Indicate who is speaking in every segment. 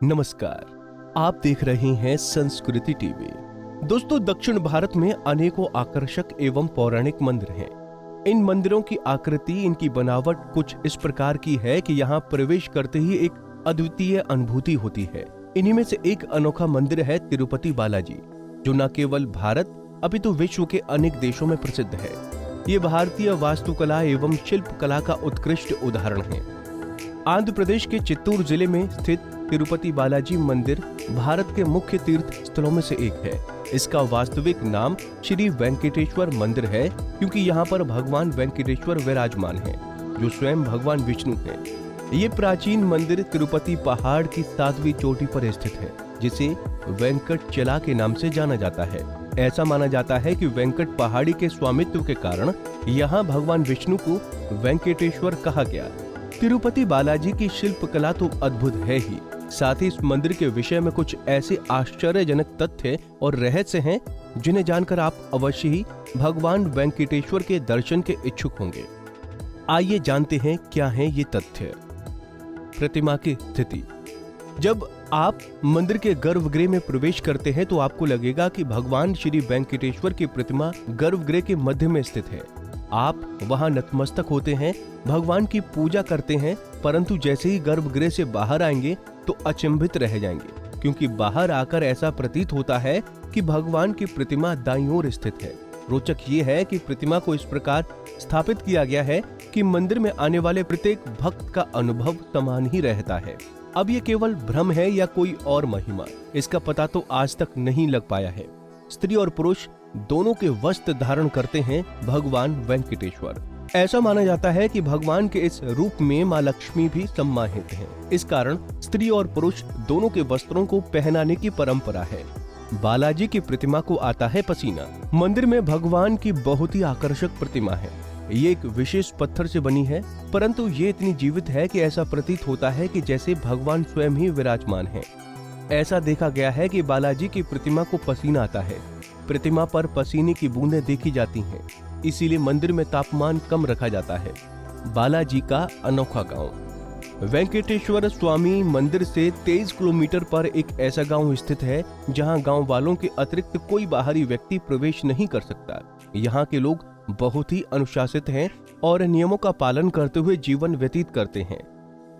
Speaker 1: नमस्कार, आप देख रहे हैं संस्कृति टीवी। दोस्तों, दक्षिण भारत में अनेकों आकर्षक एवं पौराणिक मंदिर हैं। इन मंदिरों की आकृति, इनकी बनावट कुछ इस प्रकार की है कि यहाँ प्रवेश करते ही एक अद्वितीय अनुभूति होती है। इन्हीं में से एक अनोखा मंदिर है तिरुपति बालाजी, जो न केवल भारत अपितु विश्व के अनेक देशों में प्रसिद्ध है। ये भारतीय वास्तुकला एवं शिल्प कला का उत्कृष्ट उदाहरण है। आंध्र प्रदेश के चित्तूर जिले में स्थित तिरुपति बालाजी मंदिर भारत के मुख्य तीर्थ स्थलों में से एक है। इसका वास्तविक नाम श्री वेंकटेश्वर मंदिर है, क्योंकि यहाँ पर भगवान वेंकटेश्वर विराजमान हैं, जो स्वयं भगवान विष्णु हैं। ये प्राचीन मंदिर तिरुपति पहाड़ की 7वीं चोटी पर स्थित है, जिसे वेंकटचला के नाम से जाना जाता है। ऐसा माना जाता है कि वेंकट पहाड़ी के स्वामित्व के कारण यहाँ भगवान विष्णु को वेंकटेश्वर कहा गया। तिरुपति बालाजी की शिल्प कला तो अद्भुत है ही, साथ ही इस मंदिर के विषय में कुछ ऐसे आश्चर्यजनक तथ्य और रहस्य हैं जिन्हें जानकर आप अवश्य ही भगवान वेंकटेश्वर के दर्शन के इच्छुक होंगे। आइए जानते हैं क्या है ये तथ्य। प्रतिमा की स्थिति। जब आप मंदिर के गर्भगृह में प्रवेश करते हैं तो आपको लगेगा कि भगवान श्री वेंकटेश्वर की प्रतिमा गर्भगृह के मध्य में स्थित है। आप वहां नतमस्तक होते हैं, भगवान की पूजा करते हैं, परंतु जैसे ही गर्भगृह से बाहर आएंगे तो अचंभित रह जाएंगे, क्योंकि बाहर आकर ऐसा प्रतीत होता है कि भगवान की प्रतिमा दाईं ओर स्थित है। रोचक ये है कि प्रतिमा को इस प्रकार स्थापित किया गया है कि मंदिर में आने वाले प्रत्येक भक्त का अनुभव समान ही रहता है। अब ये केवल भ्रम है या कोई और महिमा, इसका पता तो आज तक नहीं लग पाया है। स्त्री और पुरुष दोनों के वस्त्र धारण करते हैं भगवान वेंकटेश्वर। ऐसा माना जाता है कि भगवान के इस रूप में माँ लक्ष्मी भी सम्मानित हैं। इस कारण स्त्री और पुरुष दोनों के वस्त्रों को पहनाने की परंपरा है। बालाजी की प्रतिमा को आता है पसीना। मंदिर में भगवान की बहुत ही आकर्षक प्रतिमा है। ये एक विशेष पत्थर से बनी है, परंतु ये इतनी जीवित है कि ऐसा प्रतीत होता है कि जैसे भगवान स्वयं ही विराजमान है। ऐसा देखा गया है कि बालाजी की प्रतिमा को पसीना आता है। प्रतिमा पर पसीने की बूंदें देखी जाती हैं, इसीलिए मंदिर में तापमान कम रखा जाता है। बालाजी का अनोखा गांव। वेंकटेश्वर स्वामी मंदिर से 23 किलोमीटर पर एक ऐसा गांव स्थित है जहां गांव वालों के अतिरिक्त कोई बाहरी व्यक्ति प्रवेश नहीं कर सकता। यहाँ के लोग बहुत ही अनुशासित हैं और नियमों का पालन करते हुए जीवन व्यतीत करते हैं।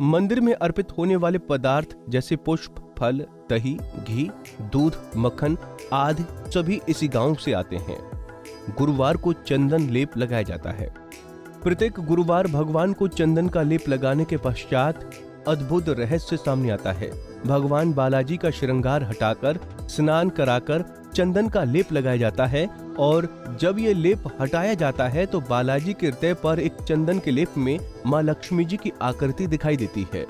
Speaker 1: मंदिर में अर्पित होने वाले पदार्थ जैसे पुष्प, फल, दही, घी, दूध, मक्खन आदि सभी इसी गांव से आते हैं। गुरुवार को चंदन लेप लगाया जाता है। प्रत्येक गुरुवार भगवान को चंदन का लेप लगाने के पश्चात अद्भुत रहस्य सामने आता है। भगवान बालाजी का श्रृंगार हटाकर स्नान कराकर चंदन का लेप लगाया जाता है, और जब ये लेप हटाया जाता है तो बालाजी के हृदय पर एक चंदन के लेप में माँ लक्ष्मी जी की आकृति दिखाई देती है।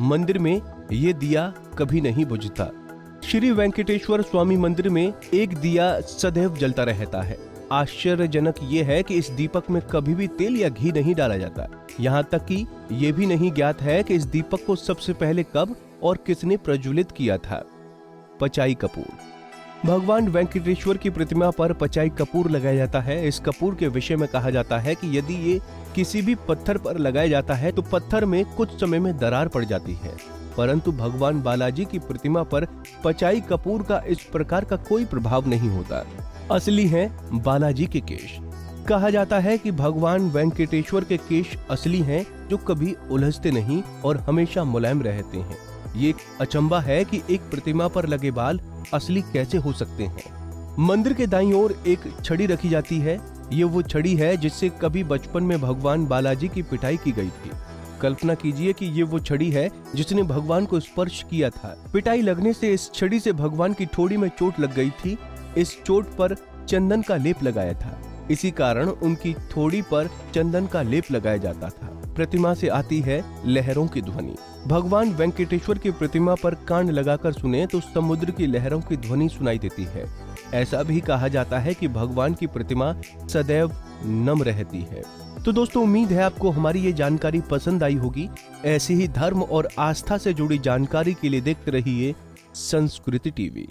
Speaker 1: मंदिर में ये दिया कभी नहीं बुझता। श्री वेंकटेश्वर स्वामी मंदिर में एक दिया सदैव जलता रहता है। आश्चर्यजनक ये है कि इस दीपक में कभी भी तेल या घी नहीं डाला जाता। यहाँ तक कि ये भी नहीं ज्ञात है कि इस दीपक को सबसे पहले कब और किसने प्रज्वलित किया था। पचाई कपूर। भगवान वेंकटेश्वर की प्रतिमा पर पचाई कपूर लगाया जाता है। इस कपूर के विषय में कहा जाता है कि यदि ये किसी भी पत्थर पर लगाया जाता है तो पत्थर में कुछ समय में दरार पड़ जाती है, परंतु भगवान बालाजी की प्रतिमा पर पचाई कपूर का इस प्रकार का कोई प्रभाव नहीं होता। असली हैं बालाजी के केश। कहा जाता है कि भगवान वेंकटेश्वर के केश असली हैं, जो कभी उलझते नहीं और हमेशा मुलायम रहते हैं। ये एक अचंबा है कि एक प्रतिमा पर लगे बाल असली कैसे हो सकते हैं। मंदिर के दाईं ओर एक छड़ी रखी जाती है। ये वो छड़ी है जिससे कभी बचपन में भगवान बालाजी की पिटाई की गई थी। कल्पना कीजिए कि ये वो छड़ी है जिसने भगवान को स्पर्श किया था। पिटाई लगने से इस छड़ी से भगवान की ठोड़ी में चोट लग गई थी। इस चोट पर चंदन का लेप लगाया था, इसी कारण उनकी ठोड़ी पर चंदन का लेप लगाया जाता था। प्रतिमा से आती है लहरों की ध्वनि। भगवान वेंकटेश्वर की प्रतिमा पर कान लगाकर सुने तो समुद्र की लहरों की ध्वनि सुनाई देती है। ऐसा भी कहा जाता है कि भगवान की प्रतिमा सदैव नम रहती है। तो दोस्तों, उम्मीद है आपको हमारी ये जानकारी पसंद आई होगी। ऐसी ही धर्म और आस्था से जुड़ी जानकारी के लिए देखते रहिए संस्कृति टीवी।